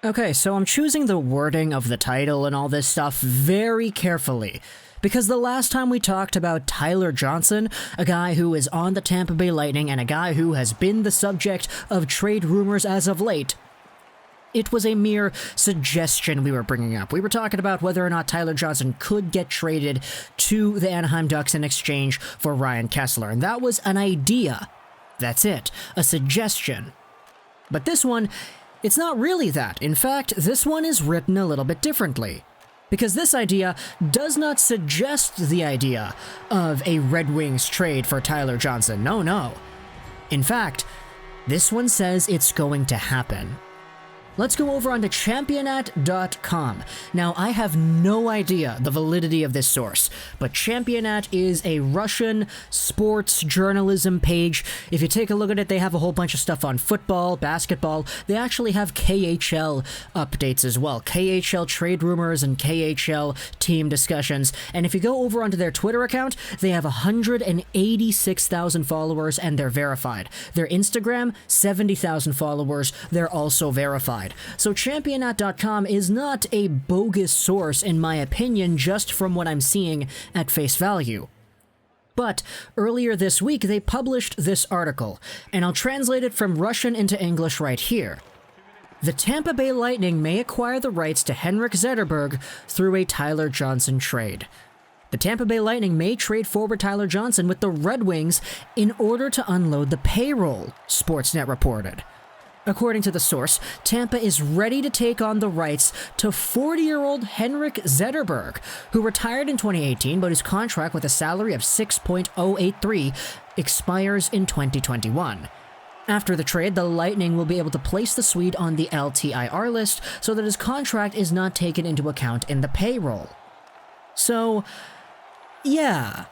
Okay, so I'm choosing the wording of the title and all this stuff very carefully. Because the last time we talked about Tyler Johnson, a guy who is on the Tampa Bay Lightning and a guy who has been the subject of trade rumors as of late, it was a mere suggestion we were bringing up. We were talking about whether or not Tyler Johnson could get traded to the Anaheim Ducks in exchange for Ryan Kesler, and that was an idea. That's it, a suggestion. But this one, it's not really that. In fact, this one is written a little bit differently. Because this idea does not suggest the idea of a Red Wings trade for Tyler Johnson. No. In fact, this one says it's going to happen. Let's go over onto Championat.com. Now, I have no idea the validity of this source, but Championat is a Russian sports journalism page. If you take a look at it, they have a whole bunch of stuff on football, basketball. They actually have KHL updates as well. KHL trade rumors and KHL team discussions. And if you go over onto their Twitter account, they have 186,000 followers and they're verified. Their Instagram, 70,000 followers. They're also verified. So Championat.com is not a bogus source in my opinion, just from what I'm seeing at face value. But earlier this week they published this article, and I'll translate it from Russian into English right here. The Tampa Bay Lightning may acquire the rights to Henrik Zetterberg through a Tyler Johnson trade. The Tampa Bay Lightning may trade forward Tyler Johnson with the Red Wings in order to unload the payroll, Sportsnet reported. According to the source, Tampa is ready to take on the rights to 40-year-old Henrik Zetterberg, who retired in 2018 but whose contract with a salary of $6.083 expires in 2021. After the trade, the Lightning will be able to place the Swede on the LTIR list so that his contract is not taken into account in the payroll. So, yeah,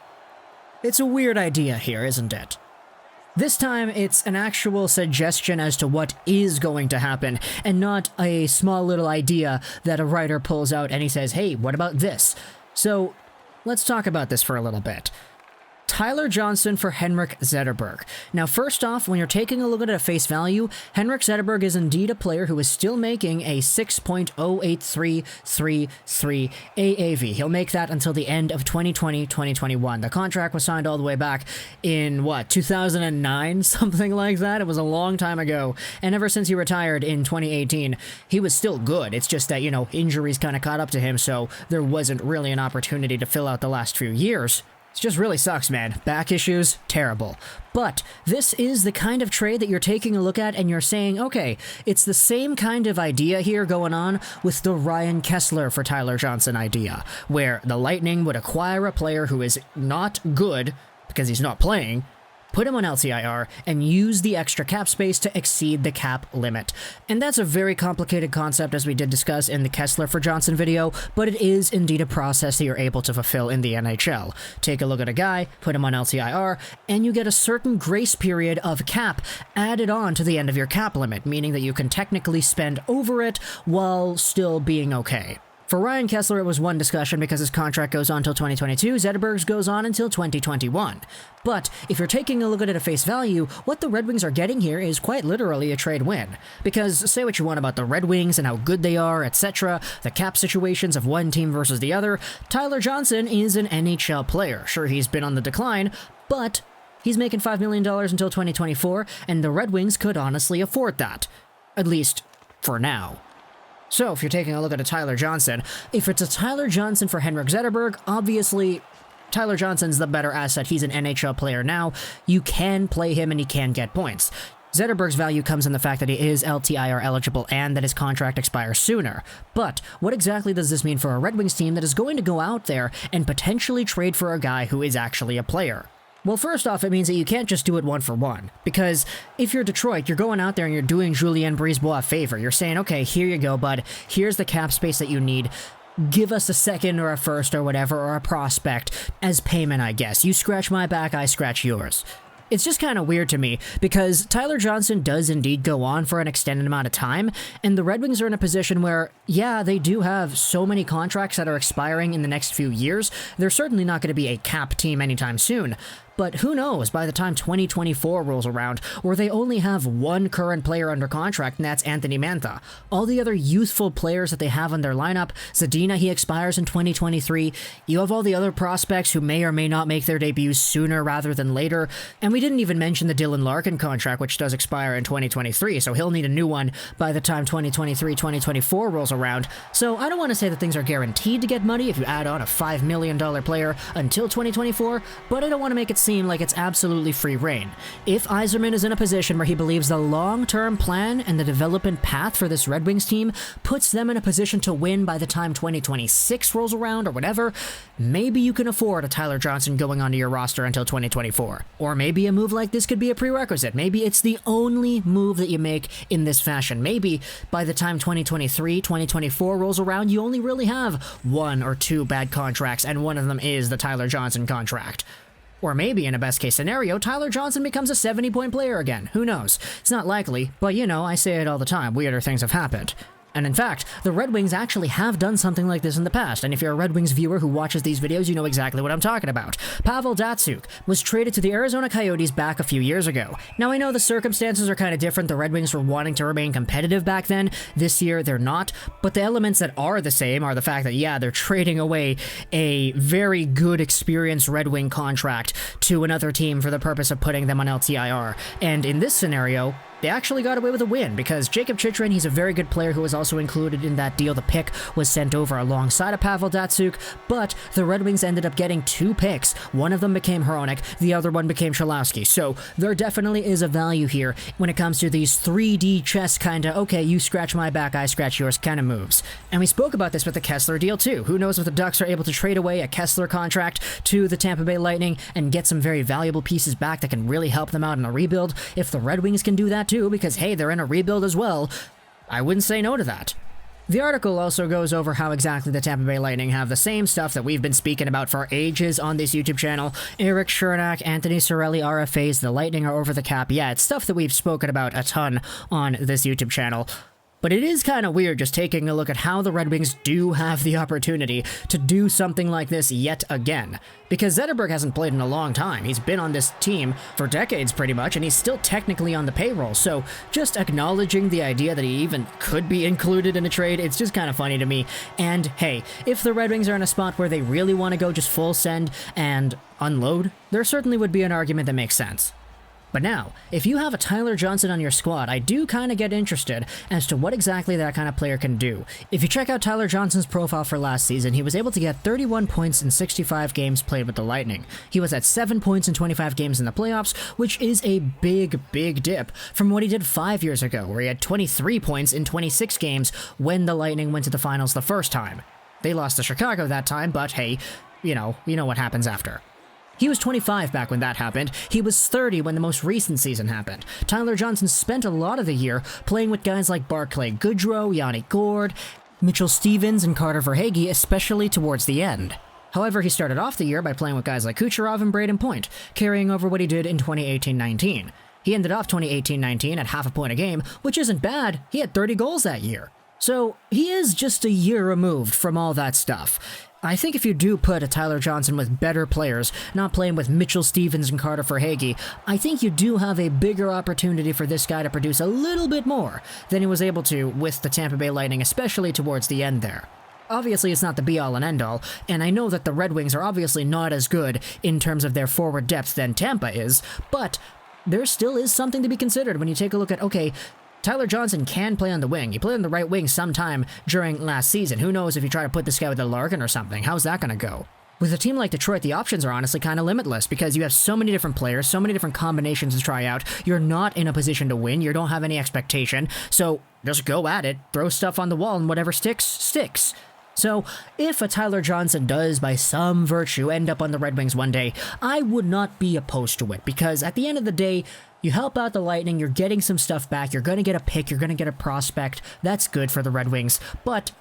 it's a weird idea here, isn't it? This time, it's an actual suggestion as to what is going to happen, and not a small little idea that a writer pulls out and he says, hey, what about this? So, let's talk about this for a little bit. Tyler Johnson for Henrik Zetterberg. Now, first off, when you're taking a look at it at face value, Henrik Zetterberg is indeed a player who is still making a 6.08333 AAV. He'll make that until the end of 2020-2021. The contract was signed all the way back in, 2009? Something like that. It was a long time ago. And ever since he retired in 2018, he was still good. It's just that, injuries kind of caught up to him, so there wasn't really an opportunity to fill out the last few years. It just really sucks, man. Back issues, terrible. But this is the kind of trade that you're taking a look at and you're saying, okay, it's the same kind of idea here going on with the Ryan Kesler for Tyler Johnson idea, where the Lightning would acquire a player who is not good because he's not playing, put him on LTIR, and use the extra cap space to exceed the cap limit. And that's a very complicated concept, as we did discuss in the Kesler for Johnson video, but it is indeed a process that you're able to fulfill in the NHL. Take a look at a guy, put him on LTIR, and you get a certain grace period of cap added on to the end of your cap limit, meaning that you can technically spend over it while still being okay. For Ryan Kesler, it was one discussion because his contract goes on until 2022, Zetterberg's goes on until 2021. But if you're taking a look at it at face value, what the Red Wings are getting here is quite literally a trade win. Because say what you want about the Red Wings and how good they are, etc., the cap situations of one team versus the other, Tyler Johnson is an NHL player. Sure, he's been on the decline, but he's making $5 million until 2024, and the Red Wings could honestly afford that. At least, for now. So, if you're taking a look at a Tyler Johnson, if it's a Tyler Johnson for Henrik Zetterberg, obviously, Tyler Johnson's the better asset. He's an NHL player now. You can play him and he can get points. Zetterberg's value comes in the fact that he is LTIR eligible and that his contract expires sooner. But what exactly does this mean for a Red Wings team that is going to go out there and potentially trade for a guy who is actually a player? Well, first off, it means that you can't just do it one for one. Because if you're Detroit, you're going out there and you're doing Julien Brisebois a favor. You're saying, okay, here you go, bud. Here's the cap space that you need. Give us a second or a first or whatever, or a prospect as payment, I guess. You scratch my back, I scratch yours. It's just kind of weird to me, because Tyler Johnson does indeed go on for an extended amount of time, and the Red Wings are in a position where, yeah, they do have so many contracts that are expiring in the next few years. They're certainly not going to be a cap team anytime soon, But who knows by the time 2024 rolls around, where they only have one current player under contract, and that's Anthony Mantha. All the other youthful players that they have in their lineup, Zadina, he expires in 2023. You have all the other prospects who may or may not make their debuts sooner rather than later. And we didn't even mention the Dylan Larkin contract, which does expire in 2023, so he'll need a new one by the time 2023-2024 rolls around. So I don't want to say that things are guaranteed to get money if you add on a $5 million player until 2024, but I don't want to make it seem like it's absolutely free reign. If Yzerman is in a position where he believes the long-term plan and the development path for this Red Wings team puts them in a position to win by the time 2026 rolls around or whatever, maybe you can afford a Tyler Johnson going onto your roster until 2024. Or maybe a move like this could be a prerequisite. Maybe it's the only move that you make in this fashion. Maybe by the time 2023-2024 rolls around, you only really have one or two bad contracts, and one of them is the Tyler Johnson contract. Or maybe, in a best-case scenario, Tyler Johnson becomes a 70-point player again. Who knows? It's not likely, but you know, I say it all the time. Weirder things have happened. And in fact, the Red Wings actually have done something like this in the past, and if you're a Red Wings viewer who watches these videos, you know exactly what I'm talking about. Pavel Datsyuk was traded to the Arizona Coyotes back a few years ago. Now, I know the circumstances are kind of different. The Red Wings were wanting to remain competitive back then. This year, they're not. But the elements that are the same are the fact that, yeah, they're trading away a very good, experienced Red Wing contract to another team for the purpose of putting them on LTIR. And in this scenario, they actually got away with a win because Jacob Chychrun, he's a very good player who was also included in that deal. The pick was sent over alongside of Pavel Datsyuk, but the Red Wings ended up getting two picks. One of them became Hronek, the other one became Cholowski. So there definitely is a value here when it comes to these 3D chess kind of, okay, you scratch my back, I scratch yours kind of moves. And we spoke about this with the Kessler deal too. Who knows if the Ducks are able to trade away a Kessler contract to the Tampa Bay Lightning and get some very valuable pieces back that can really help them out in a rebuild. If the Red Wings can do that too, because hey, they're in a rebuild as well, I wouldn't say no to that. The article also goes over how exactly the Tampa Bay Lightning have the same stuff that we've been speaking about for ages on this YouTube channel. Eric Chernak, Anthony Cirelli, RFAs, the Lightning are over the cap. Yeah, it's stuff that we've spoken about a ton on this YouTube channel. But it is kind of weird just taking a look at how the Red Wings do have the opportunity to do something like this yet again. Because Zetterberg hasn't played in a long time. He's been on this team for decades pretty much, and he's still technically on the payroll. So just acknowledging the idea that he even could be included in a trade, it's just kind of funny to me. And hey, if the Red Wings are in a spot where they really want to go just full send and unload, there certainly would be an argument that makes sense. But now, if you have a Tyler Johnson on your squad, I do kind of get interested as to what exactly that kind of player can do. If you check out Tyler Johnson's profile for last season, he was able to get 31 points in 65 games played with the Lightning. He was at 7 points in 25 games in the playoffs, which is a big dip from what he did 5 years ago, where he had 23 points in 26 games when the Lightning went to the finals the first time. They lost to Chicago that time, but hey, you know what happens after. He was 25 back when that happened. He was 30 when the most recent season happened. Tyler Johnson spent a lot of the year playing with guys like Barclay Goodrow, Yanni Gourde, Mitchell Stevens, and Carter Verhaeghe, especially towards the end. However, he started off the year by playing with guys like Kucherov and Braden Point, carrying over what he did in 2018-19. He ended off 2018-19 at half a point a game, which isn't bad. He had 30 goals that year. So he is just a year removed from all that stuff. I think if you do put a Tyler Johnson with better players, not playing with Mitchell Stevens and Carter Verhaeghe, I think you do have a bigger opportunity for this guy to produce a little bit more than he was able to with the Tampa Bay Lightning, especially towards the end there. Obviously, it's not the be-all and end-all, and I know that the Red Wings are obviously not as good in terms of their forward depth than Tampa is, but there still is something to be considered when you take a look at, okay, Tyler Johnson can play on the wing. He played on the right wing sometime during last season. Who knows if you try to put this guy with a Larkin or something? How's that going to go? With a team like Detroit, the options are honestly kind of limitless because you have so many different players, so many different combinations to try out. You're not in a position to win. You don't have any expectation. So just go at it, throw stuff on the wall, and whatever sticks, sticks. So, if a Tyler Johnson does, by some virtue, end up on the Red Wings one day, I would not be opposed to it, because at the end of the day, you help out the Lightning, you're getting some stuff back, you're going to get a pick, you're going to get a prospect, that's good for the Red Wings, but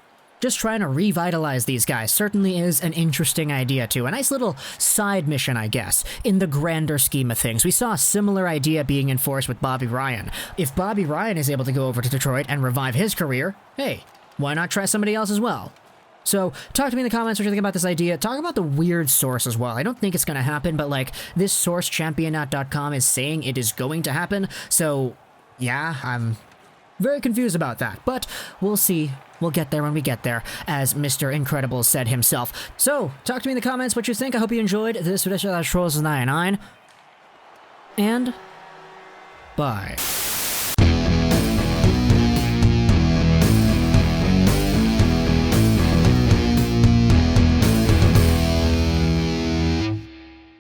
just trying to revitalize these guys certainly is an interesting idea too. A nice little side mission, I guess, in the grander scheme of things. We saw a similar idea being enforced with Bobby Ryan. If Bobby Ryan is able to go over to Detroit and revive his career, hey, why not try somebody else as well? So, talk to me in the comments what you think about this idea. Talk about the weird source as well. I don't think it's going to happen, but like, this source, championat.com, is saying it is going to happen. So, yeah, I'm very confused about that. But we'll see. We'll get there when we get there, as Mr. Incredible said himself. So, talk to me in the comments what you think. I hope you enjoyed this edition of Trolls 99. And bye.